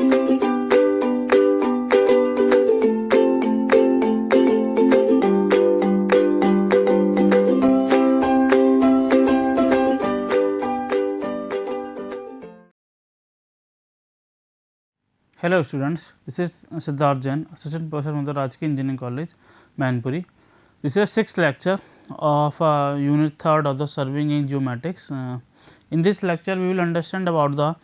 Hello students, this is Siddharth Jain, Assistant Professor from the Rajki Engineering College, Mainpuri. This is 6th lecture of Unit 3rd of the Surveying in Geomatics. In this lecture, we will understand about the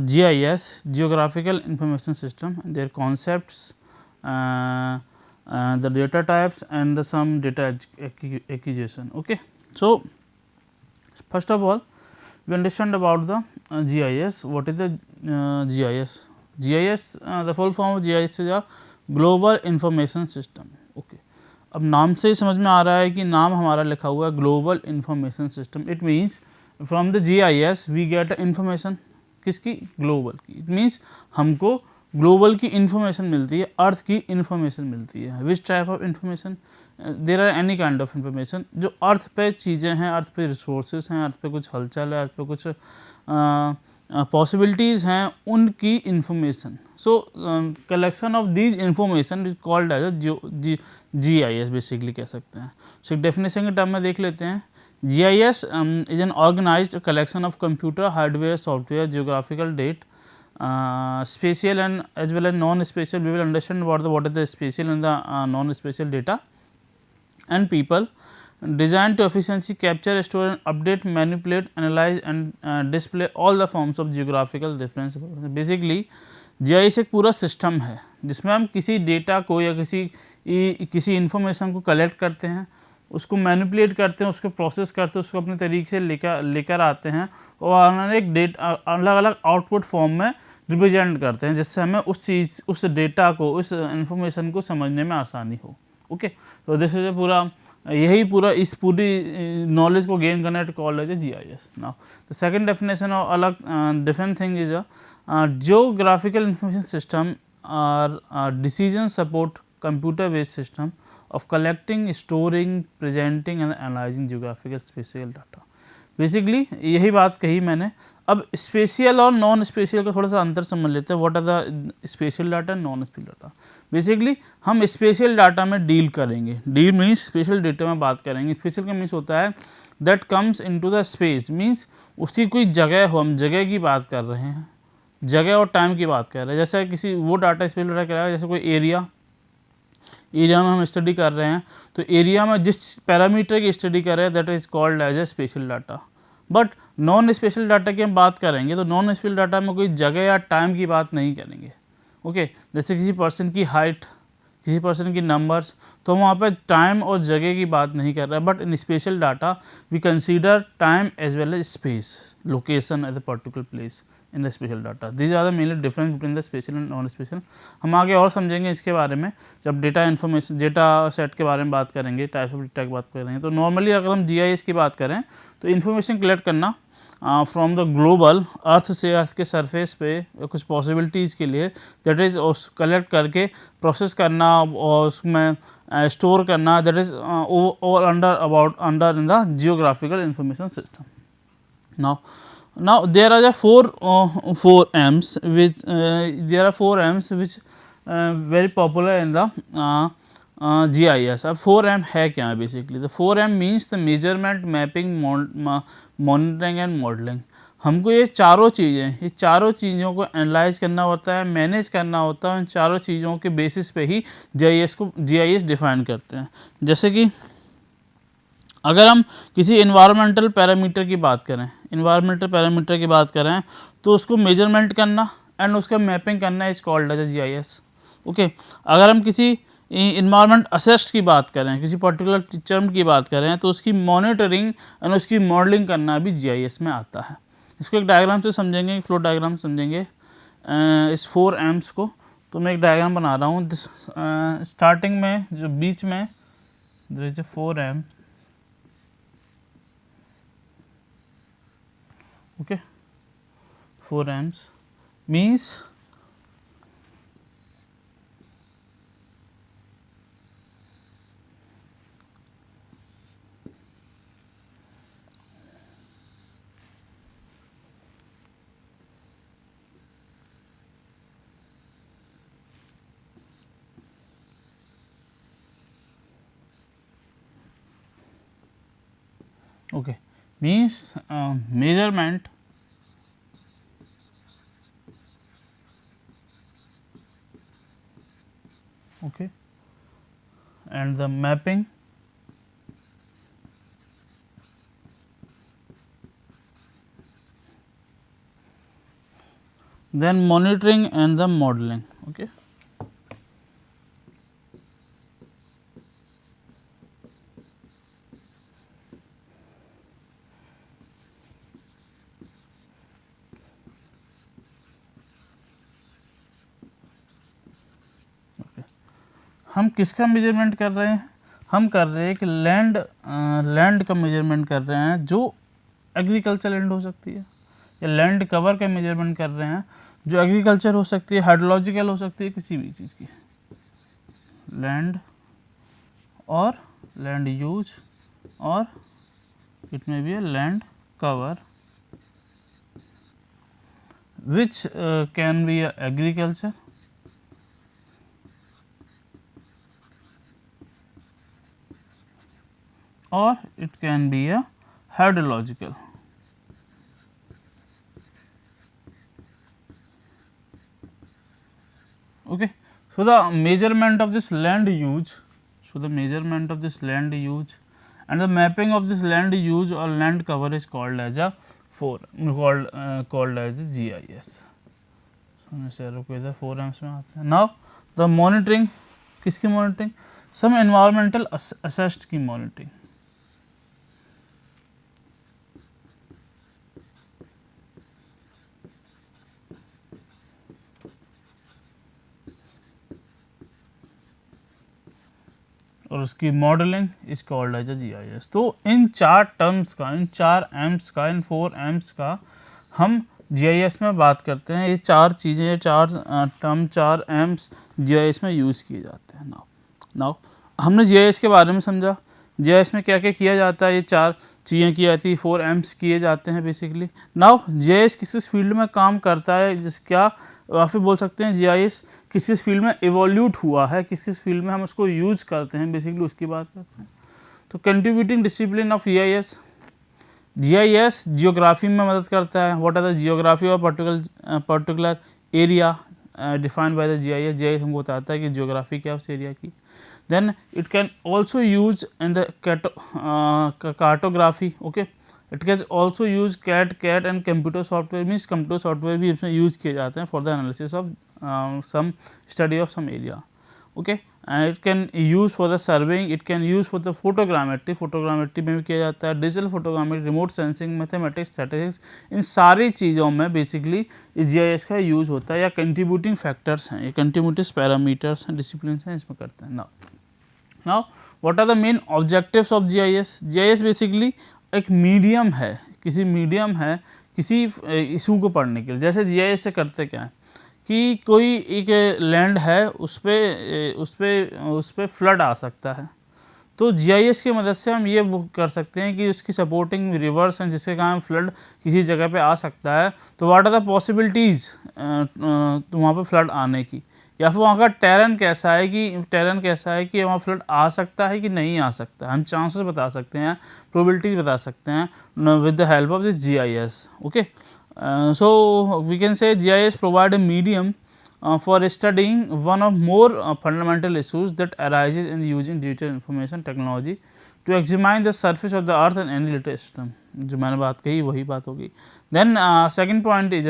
GIS, Geographical Information System, their concepts, the data types and the some data acquisition. Okay. So, first of all, we understand about the GIS. What is the GIS? GIS, the full form of GIS is a Global Information System. Okay. अब नाम से ही समझ में आ रहा है कि नाम हमारा लिखा हुआ है global information system. It means from the GIS we get information किसकी, ग्लोबल की. इट मीन्स हमको ग्लोबल की इन्फॉर्मेशन मिलती है, अर्थ की इन्फॉर्मेशन मिलती है. Which type of information, there are any kind of information जो अर्थ पे चीज़ें हैं, अर्थ पे रिसोर्सेज हैं, अर्थ पे कुछ हलचल है, अर्थ पे कुछ पॉसिबिलिटीज़ हैं, उनकी information. So collection of these information is called as a GIS basically कह सकते हैं. सो एक डेफिनेशन के टर्म में देख लेते हैं. GIS is an organized collection of computer hardware, software, geographical data, spatial and as well as non-spatial. We will understand what is the spatial and the non-spatial data and people, designed to efficiently capture, store and update, manipulate, analyze and display all the forms of geographical reference. Basically GIS एक पूरा system है जिसमें हम किसी data को या किसी information को कलेक्ट करते हैं, उसको मैनिपुलेट करते हैं, उसको प्रोसेस करते हैं, उसको अपने तरीके से लेकर आते हैं और एक डेटा अलग अलग आउटपुट फॉर्म में रिप्रेजेंट करते हैं, जिससे हमें उस डेटा को, उस इन्फॉर्मेशन को समझने में आसानी हो. ओके. तो जैसे पूरा इस पूरी नॉलेज को गेन करना है called as GIS. Now the second definition of अलग different thing is geographical information system or decision support computer based system of collecting, storing, presenting and analyzing geographical spatial data. Basically यही बात कही मैंने. अब special और non special का थोड़ा सा अंतर समझ लेते हैं. What are the spatial data and non spatial data. Basically हम स्पेशियल डाटा में डील करेंगे. डील मीन्स स्पेशल डेटा में बात करेंगे. स्पेशल का मीन्स होता है that comes into the space, means उसकी कोई जगह हो, हम जगह की बात कर रहे हैं, जगह और टाइम की बात कर रहे हैं. जैसे किसी वो डाटा स्पेशल डाटा क्या है, जैसे कोई एरिया में हम स्टडी कर रहे हैं, तो एरिया में जिस पैरामीटर की स्टडी कर रहे हैं that is called as a special data. But non special data की हम बात करेंगे तो नॉन स्पेशल डाटा में कोई जगह या टाइम की बात नहीं करेंगे. ओके. जैसे किसी पर्सन की हाइट, किसी पर्सन की नंबर्स, तो वहाँ पे टाइम और जगह की बात नहीं कर रहा है. But in special data we consider time as well as space, location as a particular place in the special data. These are the mainly difference between the special and non special. हम आगे और समझेंगे इसके बारे में जब data set के बारे में बात करेंगे, टाइप्स ऑफ डेटा की बात करेंगे. तो नॉर्मली अगर हम GIS की बात करें तो इन्फॉर्मेशन कलेक्ट करना फ्रॉम द ग्लोबल, अर्थ से, अर्थ के सरफेस पे कुछ पॉसिबिलिटीज़ के लिए, दैट इज़ कलेक्ट करके प्रोसेस करना और उसमें स्टोर करना, that is all under in the geographical information system. Now there are four M's which very popular in the GIS. अब 4M है क्या basically? The 4M means the measurement, mapping, monitoring and modeling. हमको ये चारों चीज़ों को analyse करना होता है, मैनेज करना होता है. इन चारों चीज़ों के बेसिस पे ही GIS डिफाइन करते हैं. जैसे कि अगर हम किसी इन्वायरमेंटल पैरामीटर की बात करें, तो उसको मेजरमेंट करना एंड उसका मैपिंग करना is called as GIS. Okay. अगर हम किसी इन्वायरमेंट असेस्ट की बात करें, किसी पर्टिकुलर टर्म की बात करें, तो उसकी मॉनिटरिंग एंड उसकी मॉडलिंग करना भी GIS में आता है. इसको एक डायग्राम से समझेंगे, फ्लो डायग्राम समझेंगे इस 4M's को. तो मैं एक डायग्राम बना रहा हूँ. स्टार्टिंग में जो बीच में 4M. Okay, 4M's means Okay, means measurement okay and the mapping then monitoring and the modeling. Okay, हम किसका मेजरमेंट कर रहे हैं? हम कर रहे हैं कि लैंड का मेजरमेंट कर रहे हैं जो एग्रीकल्चर लैंड हो सकती है, या लैंड कवर का मेजरमेंट कर रहे हैं जो एग्रीकल्चर हो सकती है, हाइड्रोलॉजिकल हो सकती है, किसी भी चीज़ की लैंड और लैंड यूज और इट में भी है land cover which can be agriculture or it can be a hydrological. Okay, so the measurement of this land use, and the mapping of this land use or land cover is called as a called as a GIS. So इधर 4Ms में आते हैं. Now the monitoring, किसकी monitoring? Some environmental assessed की monitoring. और उसकी modelling is called as a GIS. तो इन 4 terms का, इन 4 M's का, इन 4 M's का हम GIS में बात करते हैं. ये 4 चीज़ें, ये 4 टर्म, 4 M's GIS में यूज़ किए जाते हैं. नाउ हमने GIS के बारे में समझा. GIS में क्या क्या किया जाता है, ये 4 चीज़ें की जाती है, 4 M's किए जाते हैं बेसिकली. नाउ GIS किस फील्ड में काम करता है, जिस क्या आप बोल सकते हैं GIS किस फील्ड में इवोल्यूट हुआ है, किस फील्ड में हम उसको यूज करते हैं, बेसिकली उसकी बात करते हैं. तो contributing discipline of GIS geography में मदद करता है. What are the geography of particular area defined by the GIS हमको बताता है कि जियोग्राफी क्या है उस एरिया की. Then it can also use in the cartography. Okay, it can also use CAD and computer software, means computer software भी इसमें यूज किए जाते हैं for the analysis of some study of some area. Okay, and it can use for the surveying, it can use for the photogrammetry में भी किया जाता है, digital photogrammetry, remote sensing, mathematics, statistics, इन सारी चीज़ों में बेसिकली GIS का यूज़ होता है. या कंट्रीब्यूटिंग फैक्टर्स हैं, ये कंट्रीब्यूटिव पैरामीटर्स हैं, डिसिप्लिन हैं, इसमें करते हैं. Now what are the main objectives of GIS basically एक मीडियम है, किसी इशू को पढ़ने के लिए. जैसे GIS से करते क्या है कि कोई एक लैंड है, उस पे फ्लड आ सकता है. तो GIS की मदद से हम ये कर सकते हैं कि उसकी सपोर्टिंग रिवर्स हैं जिसके कारण फ्लड किसी जगह पे आ सकता है. तो व्हाट आर द पॉसिबिलिटीज़ तो वहाँ पे फ्लड आने की, या फिर वहाँ का टेरेन कैसा है कि वहाँ फ्लड आ सकता है कि नहीं आ सकता. हम चांसेस बता सकते हैं, प्रोबेबिलिटीज़ बता सकते हैं with the help of this GIS. Okay, so we can say GIS provide a medium for studying one of more fundamental issues that arises in using digital information technology to examine the surface of the earth and any related system. जो मैंने बात कही वही बात होगी. Then second point is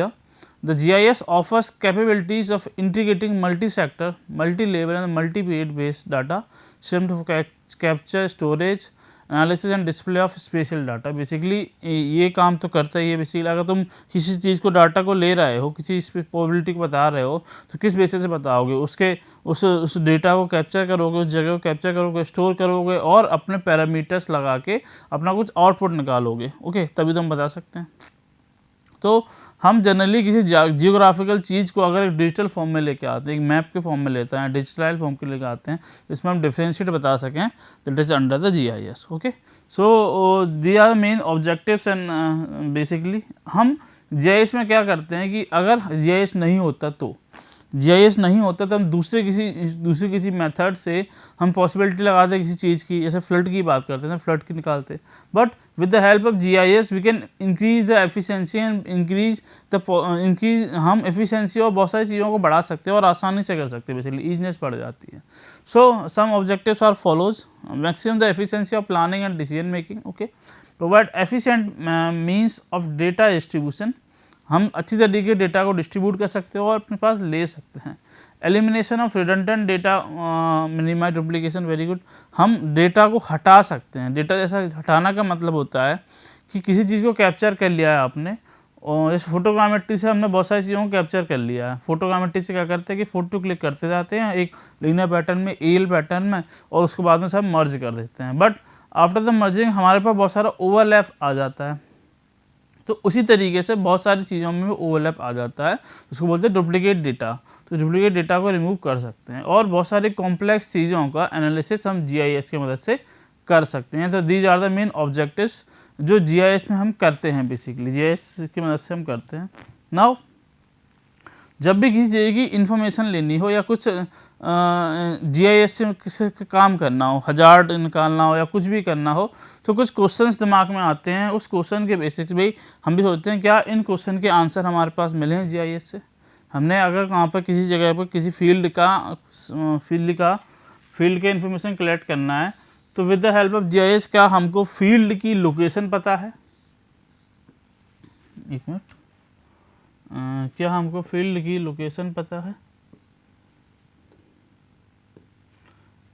the GIS offers capabilities of integrating multi-sector, multi-level and multi-period based data system to capture, storage, analysis and display of special data. Basically ये काम तो करता ही है. बेसिकली अगर तुम किसी चीज़ को, डाटा को ले रहे हो, किसी प्रोबेबिलिटी को बता रहे हो, तो किस बेसिस से बताओगे, उस डेटा को कैप्चर करोगे, उस जगह को कैप्चर करोगे, स्टोर करोगे और अपने पैरामीटर्स लगा के अपना कुछ आउटपुट निकालोगे. ओके, तभी तो हम बता सकते हैं. तो हम जनरली किसी जियोग्राफिकल चीज़ को अगर एक डिजिटल फॉर्म में लेके आते हैं, एक मैप के फॉर्म में लेते हैं, डिजिटलाइज फॉर्म के लेके आते हैं, इसमें हम डिफ्रेंशिएट बता सकें, that is under the GIS. Okay, so the are main objectives and basically हम GIS में क्या करते हैं कि अगर GIS नहीं होता तो GIS नहीं होता तो हम दूसरे किसी मेथड से हम पॉसिबिलिटी लगाते किसी चीज़ की, जैसे फ्लड की बात करते हैं, फ्लड की निकालते, but with the help of GIS we can increase the efficiency and increase हम एफिशिएंसी और बहुत सारी चीज़ों को बढ़ा सकते हैं और आसानी से कर सकते हैं, बेसिकली ईजीनेस बढ़ जाती है। So some objectives are follows, maximum the efficiency of planning and decision making, okay, provide efficient means of data distribution, हम अच्छी तरीके के डेटा को डिस्ट्रीब्यूट कर सकते हो और अपने पास ले सकते हैं। Elimination of redundant data, minimize duplication, very good, हम डेटा को हटा सकते हैं। डेटा जैसा हटाना का मतलब होता है कि किसी चीज़ को कैप्चर कर लिया है आपने, और जैसे फोटोग्रामेट्री से हमने बहुत सारी चीज़ों को कैप्चर कर लिया है। फोटोग्रामेट्री से क्या करते हैं कि फ़ोटो क्लिक करते जाते हैं एक लीनियर पैटर्न में, एल पैटर्न में, और उसके बाद में सब मर्ज कर देते हैं, बट आफ्टर द मर्जिंग हमारे पास बहुत सारा ओवरलैप आ जाता है। तो उसी तरीके से बहुत सारी चीज़ों में ओवरलैप आ जाता है, उसको बोलते हैं डुप्लीकेट डेटा। तो डुप्लीकेट डेटा को रिमूव कर सकते हैं और बहुत सारी कॉम्प्लेक्स चीज़ों का एनालिसिस हम GIS की मदद से कर सकते हैं। तो these are the main objectives जो GIS में हम करते हैं, बेसिकली GIS की मदद से हम करते हैं। नाउ जब भी किसी चीज़ की इन्फॉर्मेशन लेनी हो या कुछ GIS से किसी का काम करना हो, हजार्ड निकालना हो या कुछ भी करना हो, तो कुछ क्वेश्चंस दिमाग में आते हैं। उस क्वेश्चन के बेसिक्स भाई हम भी सोचते हैं क्या इन क्वेश्चन के आंसर हमारे पास मिले हैं GIS से। हमने अगर वहाँ पर किसी जगह पर किसी फील्ड के इन्फॉर्मेशन कलेक्ट करना है, तो with the help of GIS क्या हमको फील्ड की लोकेशन पता है? एक मिनट, क्या हमको फील्ड की लोकेशन पता है?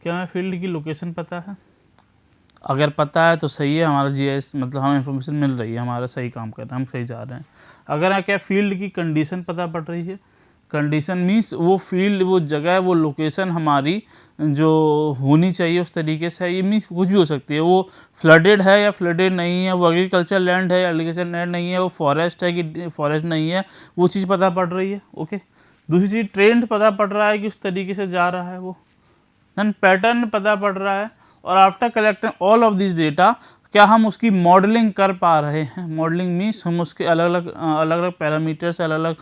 क्या हमें फील्ड की लोकेशन पता है? अगर पता है तो सही है, हमारा GIS मतलब हमें इन्फॉर्मेशन मिल रही है, हमारा सही काम कर रहे हैं, हम सही जा रहे हैं। अगर क्या फील्ड की कंडीशन पता पड़ रही है? कंडीशन मीन्स वो फील्ड, वो जगह, वो लोकेशन हमारी जो होनी चाहिए उस तरीके से, ये मीन्स कुछ भी हो सकती है। वो फ्लडेड है या फ्लडेड नहीं है, वो एग्रीकल्चर लैंड है या एग्रीकल्चर लैंड नहीं है, वो फॉरेस्ट है कि फॉरेस्ट नहीं है, वो चीज़ पता पड़ रही है, ओके। दूसरी चीज़ ट्रेंड पता पड़ रहा है कि उस तरीके से जा रहा है वो, देन पैटर्न पता पड़ रहा है, और after collecting all of this data क्या हम उसकी मॉडलिंग कर पा रहे हैं? मॉडलिंग मीन्स हम उसके अलग अलग पैरामीटर्स, अलग अलग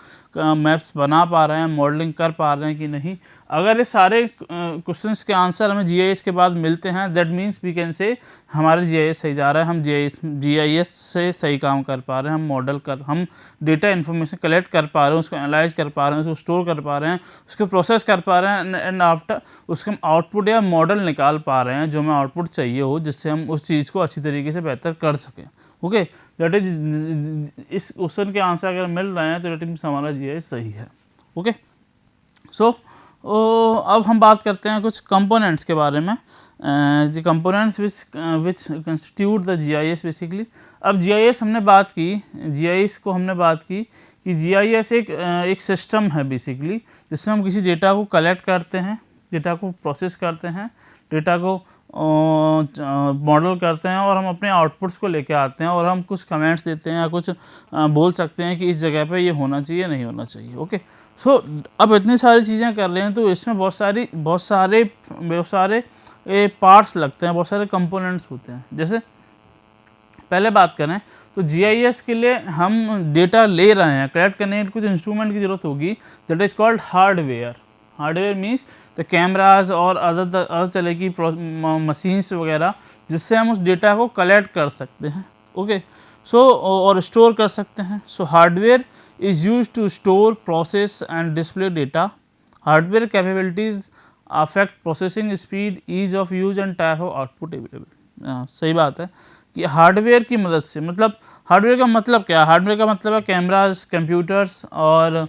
मैप्स बना पा रहे हैं, मॉडलिंग कर पा रहे हैं कि नहीं। अगर ये सारे क्वेश्चंस के आंसर हमें GIS के बाद मिलते हैं, दैट मीन्स वी कैन से हमारे GIS सही जा रहा है, हम GIS से सही काम कर पा रहे हैं, हम डेटा इन्फॉर्मेशन कलेक्ट कर पा रहे हैं, उसको एनालाइज कर पा रहे हैं, उसको स्टोर कर पा रहे हैं, उसको प्रोसेस कर पा रहे हैं, एंड आफ्टर उसके हम आउटपुट या मॉडल निकाल पा रहे हैं जो हमें आउटपुट चाहिए हो, जिससे हम उस चीज़ को अच्छी तरीके से बेहतर कर सकें, ओके। दैट इज, इस क्वेश्चन के आंसर अगर मिल रहे हैं तो दैट मीन्स हमारा GIS सही है, ओके। सो अब हम बात करते हैं कुछ कंपोनेंट्स के बारे में, the components which constitute the GIS basically. अब GIS हमने बात की, GIS को हमने बात की कि GIS एक सिस्टम है बेसिकली, जिसमें हम किसी डेटा को कलेक्ट करते हैं, डेटा को प्रोसेस करते हैं, डेटा को मॉडल करते हैं, और हम अपने आउटपुट्स को लेके आते हैं, और हम कुछ कमेंट्स देते हैं या कुछ बोल सकते हैं कि इस जगह पे ये होना चाहिए, नहीं होना चाहिए, ओके। सो अब इतनी सारी चीज़ें कर रहे हैं तो इसमें बहुत सारे पार्ट्स लगते हैं, बहुत सारे कंपोनेंट्स होते हैं। जैसे पहले बात करें तो GIS के लिए हम डेटा ले रहे हैं, कलेक्ट करने के लिए कुछ इंस्ट्रूमेंट की ज़रूरत होगी, that is called hardware. Hardware means the cameras और अदर तरह की मशीन्स वगैरह, जिससे हम उस डेटा को कलेक्ट कर सकते हैं, ओके। सो और स्टोर कर सकते हैं। सो hardware is used to store, process and display data. Hardware capabilities affect processing speed, ease of use and type of output available. सही बात है कि हार्डवेयर की मदद से, मतलब हार्डवेयर का मतलब क्या है? हार्डवेयर का मतलब है कैमरास, कंप्यूटर्स और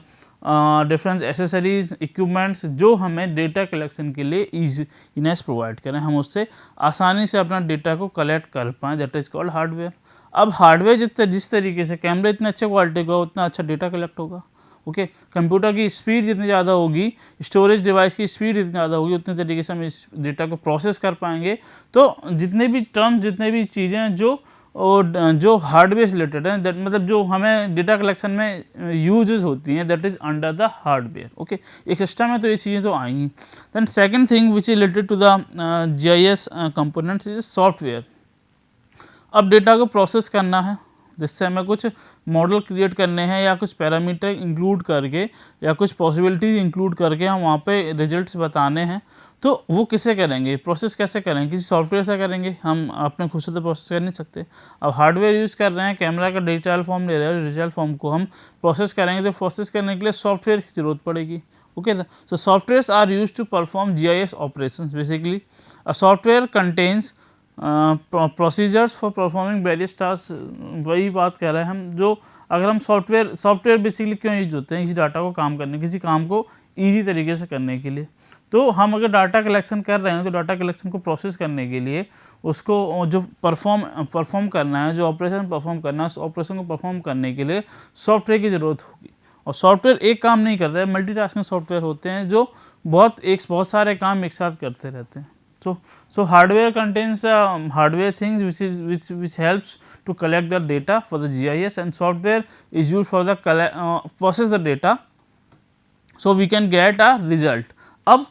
डिफरेंट एसेसरीज, इक्विपमेंट्स जो हमें डेटा कलेक्शन के लिए ईजीनेस प्रोवाइड करें, हम उससे आसानी से अपना डेटा को कलेक्ट कर पाएँ, दैट इज़ कॉल्ड हार्डवेयर। अब हार्डवेयर जिस तरीके से कैमरा इतने अच्छे क्वालिटी का उतना अच्छा डेटा कलेक्ट होगा, ओके। कंप्यूटर की स्पीड जितनी ज़्यादा होगी, स्टोरेज डिवाइस की स्पीड जितनी ज़्यादा होगी, उतने तरीके से हम इस डेटा को प्रोसेस कर पाएंगे। तो जितने भी टर्म, जितने भी चीज़ें जो हार्डवेयर से रिलेटेड हैं, दैट मतलब जो हमें डेटा कलेक्शन में यूजेस होती हैं, that is under the hardware, okay. एक सिस्टम है तो ये चीज़ें तो आएंगी। Then second thing which is related to the GIS components is software. अब डेटा को प्रोसेस करना है, जिससे हमें कुछ मॉडल क्रिएट करने हैं या कुछ पैरामीटर इंक्लूड करके या कुछ पॉसिबिलिटीज इंक्लूड करके हम वहाँ पे रिजल्ट्स बताने हैं, तो वो किसे करेंगे, प्रोसेस कैसे करेंगे, किसी सॉफ्टवेयर से करेंगे, हम अपने खुद से तो प्रोसेस कर नहीं सकते। अब हार्डवेयर यूज़ कर रहे हैं, कैमरा का डिजिटल फॉर्म ले रहे हैं, डिजिटल फॉर्म को हम प्रोसेस करेंगे, तो प्रोसेस करने के लिए सॉफ्टवेयर की ज़रूरत पड़ेगी। Okay, so softwares are use to perform GIS operations. Basically a software contains procedures for performing various task. वही बात कह रहे हैं हम, जो अगर हम सॉफ्टवेयर बेसिकली क्यों यूज होते हैं, किसी डाटा को काम करने, किसी काम को ईजी तरीके से करने के लिए। तो हम अगर डाटा कलेक्शन कर रहे हैं तो डाटा कलेक्शन को प्रोसेस करने के लिए उसको जो परफॉर्म करना है, जो ऑपरेशन परफॉर्म करना है, उस ऑपरेशन को परफॉर्म करने के लिए सॉफ्टवेयर की ज़रूरत होगी। और सॉफ्टवेयर एक काम नहीं करता है, मल्टीटास्किंग सॉफ्टवेयर होते हैं जो बहुत सारे काम एक साथ करते रहते हैं। So hardware contains hardware things which helps to collect the data for the GIS, and software is used for the process the data, so we can get a result. अब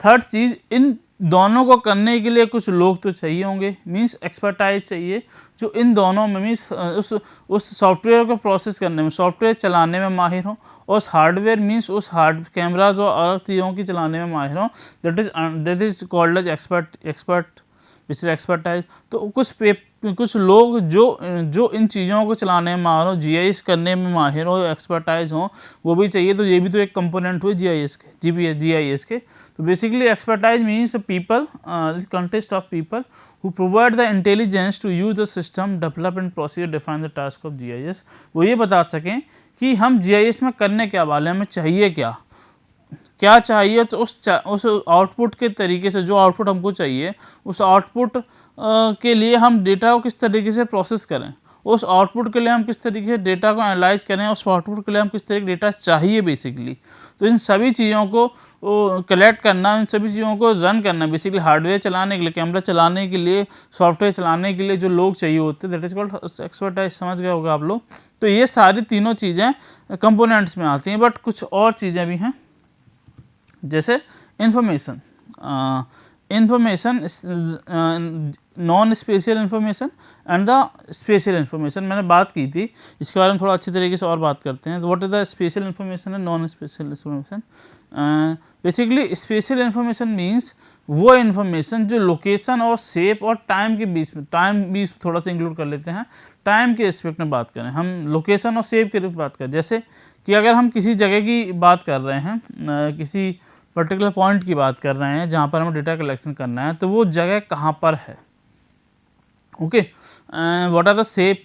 थर्ड चीज़, इन दोनों को करने के लिए कुछ लोग तो चाहिए होंगे, मीन्स एक्सपर्टाइज चाहिए, जो इन दोनों में मीन्स उस सॉफ्टवेयर को प्रोसेस करने में, सॉफ्टवेयर चलाने में माहिर हो, और उस हार्डवेयर मीन्स उस कैमराज और अलग चीज़ों की चलाने में माहिर हो। That is called as expertise. तो कुछ लोग जो इन चीज़ों को चलाने में माहिर हो, GIS करने में माहिर हो, एक्सपर्टाइज हो, वो भी चाहिए। तो ये भी तो एक कंपोनेंट हुए GIS के। तो basically expertise means people, contest of people who provide the intelligence to use the system, develop and procedure, define the task of GIS। वो ये बता सकें कि हम GIS में करने क्या वाले हैं, हमें चाहिए क्या चाहिए, तो उस आउटपुट के तरीके से, जो आउटपुट हमको चाहिए, उस आउटपुट के लिए हम डेटा को किस तरीके से प्रोसेस करें, उस आउटपुट के लिए हम किस तरीके से डेटा को एनालाइज करें, उस आउटपुट के लिए हम किस तरह का डेटा चाहिए बेसिकली। तो इन सभी चीज़ों को कलेक्ट करना, इन सभी चीज़ों को रन करना, बेसिकली हार्डवेयर चलाने के लिए, कैमरा चलाने के लिए, सॉफ्टवेयर चलाने के लिए जो लोग चाहिए होते हैं, दैट इज कॉल्ड एक्सपर्टाइज। समझ गए होगा आप लोग। तो ये सारी तीनों चीज़ें कंपोनेंट्स में आती हैं, बट कुछ और चीज़ें भी हैं, जैसे information, non spatial information and the special information. मैंने बात की थी, इसके बारे में थोड़ा अच्छी तरीके से और बात करते हैं। तो what is the special information and non special information. Basically special information means वो इंफॉर्मेशन जो लोकेशन और शेप और टाइम के बीच में, टाइम भी थोड़ा सा इंक्लूड कर लेते हैं, टाइम के एस्पेक्ट में बात करें, हम लोकेशन और शेप के रूप में बात करें। जैसे कि अगर हम किसी जगह की बात कर रहे हैं, किसी पर्टिकुलर पॉइंट की बात कर रहे हैं जहाँ पर हमें डेटा कलेक्शन करना है, तो वो जगह कहाँ पर है। Okay, what are the shape,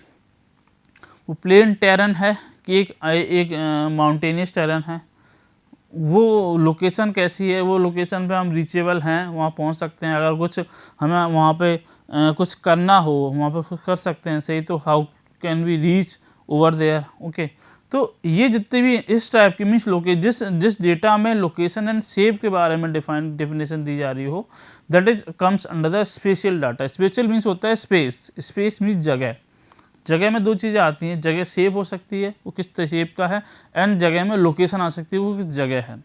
वो प्लेन टेरन है कि एक माउंटेनियस टेरन है, वो लोकेशन कैसी है, वो लोकेशन पे हम रीचेबल हैं, वहाँ पहुँच सकते हैं, अगर कुछ हमें वहाँ पे कुछ करना हो वहाँ पे कुछ कर सकते हैं सही, तो how can we reach over there. Okay, तो ये जितने भी इस टाइप की मीन्स जिस डेटा में लोकेशन एंड शेप के बारे में डेफिनेशन दी जा रही हो, that is comes under the spatial data. Spatial means होता है स्पेस मीन्स जगह में दो चीज़ें आती हैं, जगह शेप हो सकती है वो किस शेप का है, एंड जगह में लोकेशन आ सकती है वो किस जगह है,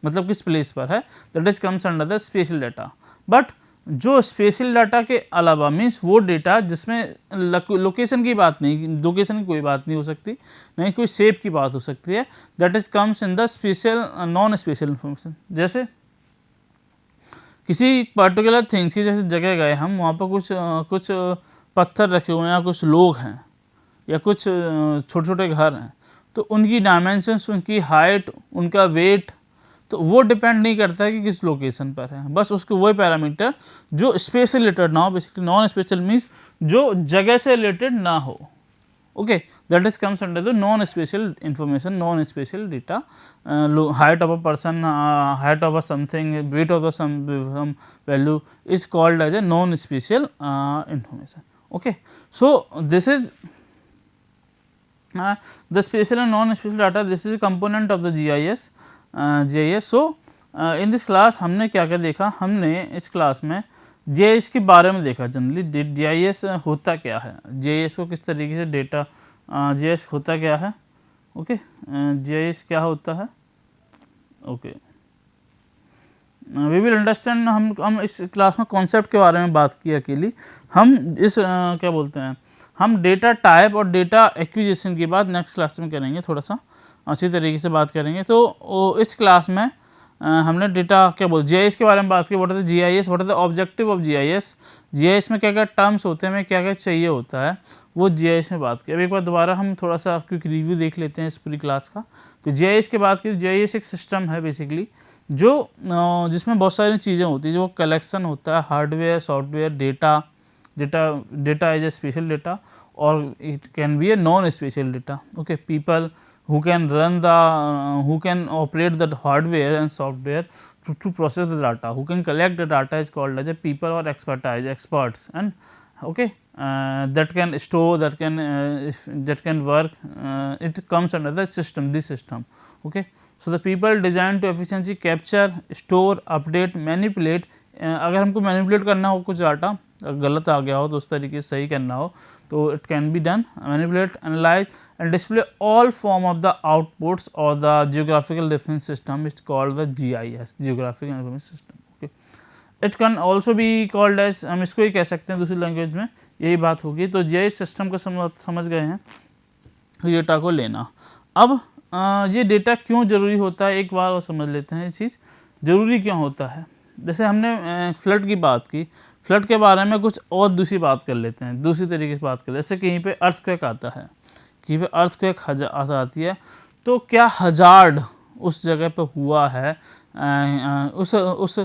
मतलब किस प्लेस पर है, that is comes under the special data. But जो स्पेशल डाटा के अलावा मीन्स वो डेटा जिसमें लोकेशन की बात नहीं, लोकेशन की कोई बात नहीं हो सकती, नहीं कोई शेप की बात हो सकती है, that is comes in the special non special information. जैसे किसी पर्टिकुलर थिंग्स की जैसे जगह गए हम, वहाँ पर कुछ पत्थर रखे हुए हैं या कुछ लोग हैं या कुछ छोटे छोटे घर हैं, तो उनकी डायमेंशंस, उनकी हाइट, उनका वेट, तो वो डिपेंड नहीं करता है कि किस लोकेशन पर है, बस उसको वही पैरामीटर जो स्पेस से रिलेटेड ना हो। बेसिकली नॉन स्पेशल मीन्स जो जगह से रिलेटेड ना हो। Okay, that is comes under the non special information, non special data. Height of a person, height of a something, weight of some value is called as a non special information. Okay, so this is the spatial and non-spatial data, this is a component of the GIS. So in this class हमने क्या क्या देखा, हमने इस class में GIS के बारे में देखा। जनरली GIS होता क्या है, GIS को किस तरीके से डेटा, GIS होता क्या है। ओके, GIS क्या होता है। Okay, we will understand. हम इस क्लास में कॉन्सेप्ट के बारे में बात की अकेली। हम इस क्या बोलते हैं, हम डेटा टाइप और डेटा एक्विजिशन की बात नेक्स्ट क्लास में करेंगे, थोड़ा सा अच्छी तरीके से बात करेंगे। तो इस क्लास में हमने डेटा क्या बोल जीआईएस के बारे में बात की, what is the GIS, what is the objective of GIS, GIS में क्या क्या टर्म्स होते हैं, हमें क्या क्या चाहिए होता है, वो जीआईएस में बात की। अब एक बार दोबारा हम थोड़ा सा क्विक रिव्यू देख लेते हैं इस पूरी क्लास का। तो जीआईएस की बात की, जीआईएस एक सिस्टम है बेसिकली जो जिसमें बहुत सारी चीज़ें होती है, जो कलेक्शन होता है hardware software data is a spatial data और it can be a non special data. Okay, people who can run the who can operate the hardware and software to process the data, who can collect the data is called as a people or experts, and okay, that can store, that can work, it comes under the system, this system. Okay, so the people designed to efficiently capture, store, update, manipulate, अगर हमको manipulate करना हो कुछ data, गलत आ गया हो तो उस तरीके से सही करना हो तो it can be done, manipulate, analyse and display all form of the outputs और the geographical reference system is called the GIS, geographical information system. Okay, it can also be called as, हम इसको ही कह सकते हैं दूसरी language में, यही बात होगी। तो जीआईएस सिस्टम को समझ गए हैं, डेटा को लेना। अब ये डेटा क्यों ज़रूरी होता है, एक बार और समझ लेते हैं ये चीज़ ज़रूरी क्यों होता है। जैसे हमने फ्लड की बात की, फ्लड के बारे में कुछ और दूसरी बात कर लेते हैं, दूसरी तरीके से बात कर लेते हैं। जैसे कहीं पे अर्थक्वेक आता है, कहीं पे अर्थक्वेक आती है, तो क्या हजार्ड उस जगह पे हुआ है, उस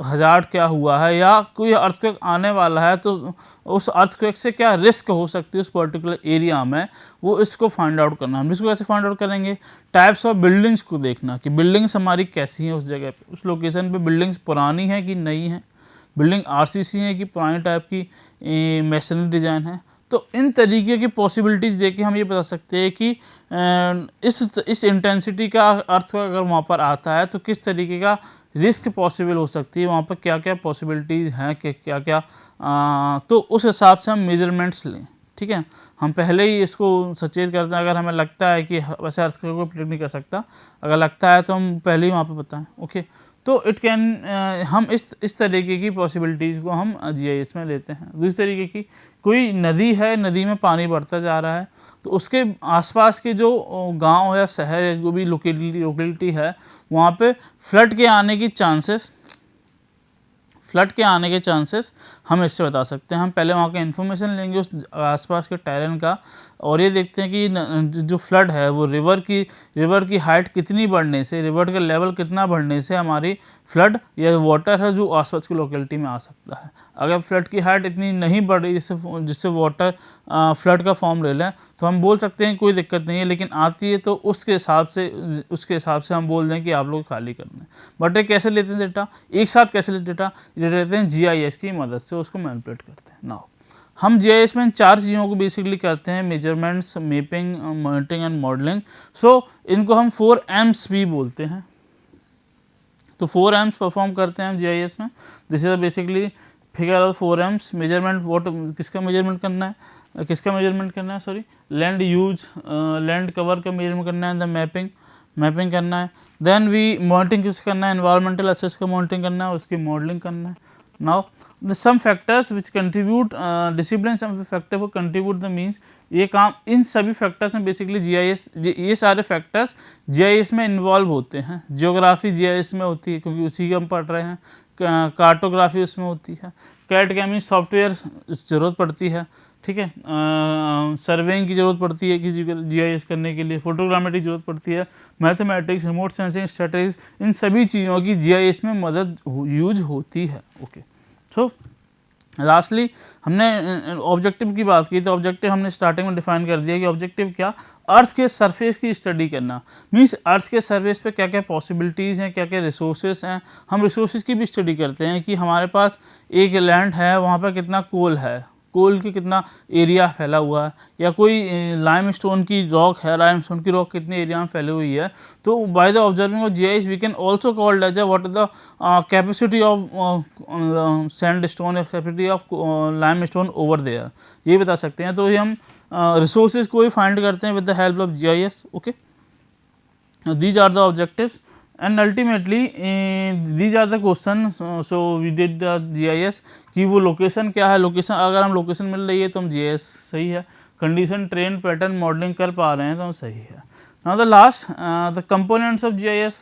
हजार्ड क्या हुआ है, या कोई अर्थक्वेक आने वाला है तो उस अर्थक्वेक से क्या रिस्क हो सकती है उस पर्टिकुलर एरिया में, वो इसको फाइंड आउट करना। हम इसको कैसे फाइंड आउट करेंगे, टाइप्स ऑफ बिल्डिंग्स को देखना कि बिल्डिंग्स हमारी कैसी हैं उस जगह पे, उस लोकेशन पे बिल्डिंग्स पुरानी है कि नई है, बिल्डिंग आरसीसी है कि पुरानी टाइप की मैसनरी डिज़ाइन है। तो इन तरीके की पॉसिबिलिटीज़ देख के हम ये बता सकते हैं कि इस इंटेंसिटी का अर्थ अगर वहाँ पर आता है तो किस तरीके का रिस्क पॉसिबल हो सकती है, वहाँ पर क्या क्या पॉसिबिलिटीज़ हैं, क्या क्या तो उस हिसाब से हम मेजरमेंट्स लें। ठीक है, हम पहले ही इसको सचेत करते हैं, अगर हमें लगता है कि वैसे अर्थ को प्रेडिक्ट नहीं कर सकता, अगर लगता है तो हम पहले ही वहाँ पर बताएं। ओके, तो इट कैन हम इस तरीके की पॉसिबिलिटीज़ को हम जीआईएस में लेते हैं। दूसरी तरीके की, कोई नदी है, नदी में पानी बढ़ता जा रहा है, तो उसके आसपास के जो गांव या शहर या जो भी लोकेलिटी है, वहाँ पे फ्लड के आने के चांसेस हम इससे बता सकते हैं। हम पहले वहाँ का इन्फॉर्मेशन लेंगे उस आसपास के टेरेन का, और ये देखते हैं कि जो फ्लड है वो रिवर की हाइट कितनी बढ़ने से, रिवर का लेवल कितना बढ़ने से हमारी फ्लड या वाटर है जो आसपास की लोकेलिटी में आ सकता है। अगर फ्लड की हाइट इतनी नहीं बढ़ रही जिससे वाटर फ्लड का फॉर्म ले लें, तो हम बोल सकते हैं कोई दिक्कत नहीं है, लेकिन आती है तो उसके हिसाब से हम बोल दें कि आप लोग खाली कर दें। बट ये कैसे लेते हैं डेटा, एक साथ कैसे लेते हैं डेटा, ये लेते हैं जीआईएस की मदद से, उसको मैनिपुलेट करते हैं। नाउ हम जीआईएस में इन चार चीज़ों को बेसिकली करते हैं, measurements, mapping, monitoring and modelling. So इनको हम 4 M's भी बोलते हैं। तो 4 M's परफॉर्म करते हैं हम जीआईएस में। This is basically figure of 4 M's। Measurement, किसका मेजरमेंट करना है, sorry, land use, land cover का मेजरमेंट करना है। द मैपिंग करना है। देन वी मॉनिटरिंग किसका करना है, एनवायरमेंटल एसेस का मॉनिटरिंग करना है, उसकी मॉडलिंग करना है। Now the some factors which contribute, discipline some factor वो कंट्रीब्यूट द मीन्स, ये काम इन सभी फैक्टर्स में बेसिकली जीआईएस, ये सारे फैक्टर्स जीआईएस में इन्वॉल्व होते हैं। जियोग्राफी जीआईएस में होती है क्योंकि उसी का हम पढ़ रहे हैं, कार्टोग्राफी उसमें होती है, कैट का मीन सॉफ्टवेयर ज़रूरत पड़ती है, ठीक है, सर्वेइंग की ज़रूरत पड़ती है किसी जीआईएस करने के लिए, फोटोग्रामेट्री की ज़रूरत पड़ती है, मैथमेटिक्स, रिमोट सेंसिंग, स्ट्रेटजीज, इन सभी चीज़ों की जीआईएस में मदद यूज होती है। ओके, सो लास्टली हमने ऑब्जेक्टिव की बात की। तो ऑब्जेक्टिव हमने स्टार्टिंग में डिफाइन कर दिया कि ऑब्जेक्टिव क्या, अर्थ के सरफेस की स्टडी करना, मीन्स अर्थ के सरफेस पे क्या क्या पॉसिबिलिटीज़ हैं, क्या क्या रिसोर्सेज हैं। हम रिसोर्सेज की भी स्टडी करते हैं कि हमारे पास एक लैंड है, वहाँ पर कितना कोल है, कोल की कितना एरिया फैला हुआ है, या कोई लाइमस्टोन की रॉक है, लाइमस्टोन की रॉक कितने एरिया में फैली हुई है। तो by the observing of GIS we can also called as what is the capacity of sandstone, capacity of limestone over there, ये बता सकते हैं। तो ये हम रिसोर्सेज को ही फाइंड करते हैं with the help of GIS. Okay, these are the objectives and ultimately these are the question. So we did the GIS कि वो लोकेशन क्या है, लोकेशन अगर हम लोकेशन मिल रही है तो हम GIS सही है, कंडीशन ट्रेन पैटर्न मॉडलिंग कर पा रहे हैं तो हम सही है. Now the last the components of GIS.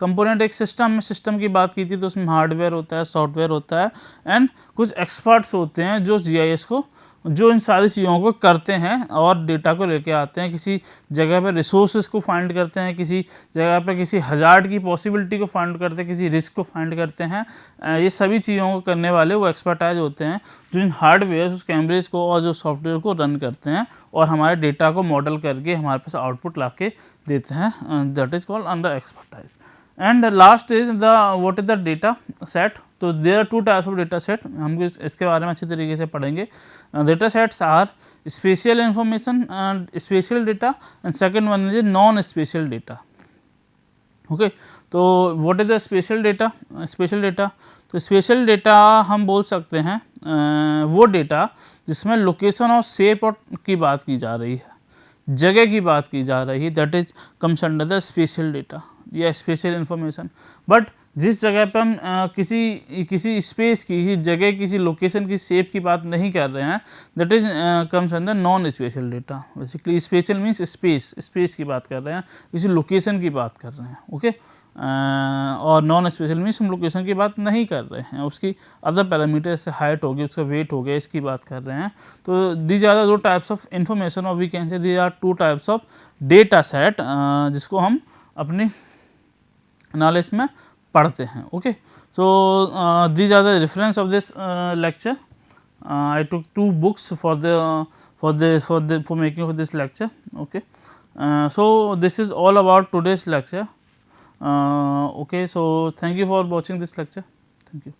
Component एक सिस्टम में, सिस्टम की बात की थी तो उसमें हार्डवेयर होता है, सॉफ्टवेयर होता है एंड कुछ एक्सपर्ट्स होते हैं जो GIS को, जो इन सारी चीज़ों को करते हैं और डेटा को लेके आते हैं, किसी जगह पर रिसोर्सेज को फाइंड करते हैं, किसी जगह पर किसी हजार्ड की पॉसिबिलिटी को फाइंड करते हैं, किसी रिस्क को फाइंड करते हैं. ये सभी चीज़ों को करने वाले वो एक्सपर्टाइज होते हैं जो इन हार्डवेयर, उस कैमरेज को और जो सॉफ्टवेयर को रन करते हैं और हमारे डेटा को मॉडल करके हमारे पास आउटपुट ला के देते हैं. That is called under expertise. And last is the what is the data set. तो there are two types of data set, हम इसके बारे में अच्छी तरीके से पढ़ेंगे. Data sets are spatial information and spatial data and second one is non special data. Okay, तो what is the spatial data? Spatial data, तो स्पेशल डेटा हम बोल सकते हैं वो डेटा जिसमें लोकेशन और शेप की बात की जा रही है, जगह की बात की जा रही है, that is comes under the spatial data या स्पेशल इंफॉर्मेशन. बट जिस जगह पे हम किसी स्पेस की, किसी जगह, किसी लोकेशन की शेप की बात नहीं कर रहे हैं, that is comes under non special data. Basically special means space की बात कर रहे हैं, किसी लोकेशन की बात कर रहे हैं. ओके, और नॉन स्पेशल मीन्स हम लोकेशन की बात नहीं कर रहे हैं, उसकी अदर पैरामीटर से हाइट हो गई, उसका वेट हो गया, इसकी बात कर रहे हैं. तो दीज आर दो टाइप्स ऑफ इंफॉर्मेशन और we can say these are two types of data set जिसको हम अपनी नॉलेज में पढ़ते हैं. Okay, so these are the reference of this lecture. I took 2 books for making of this lecture. Okay, so this is all about today's lecture. Okay, so thank you for watching this lecture. Thank you.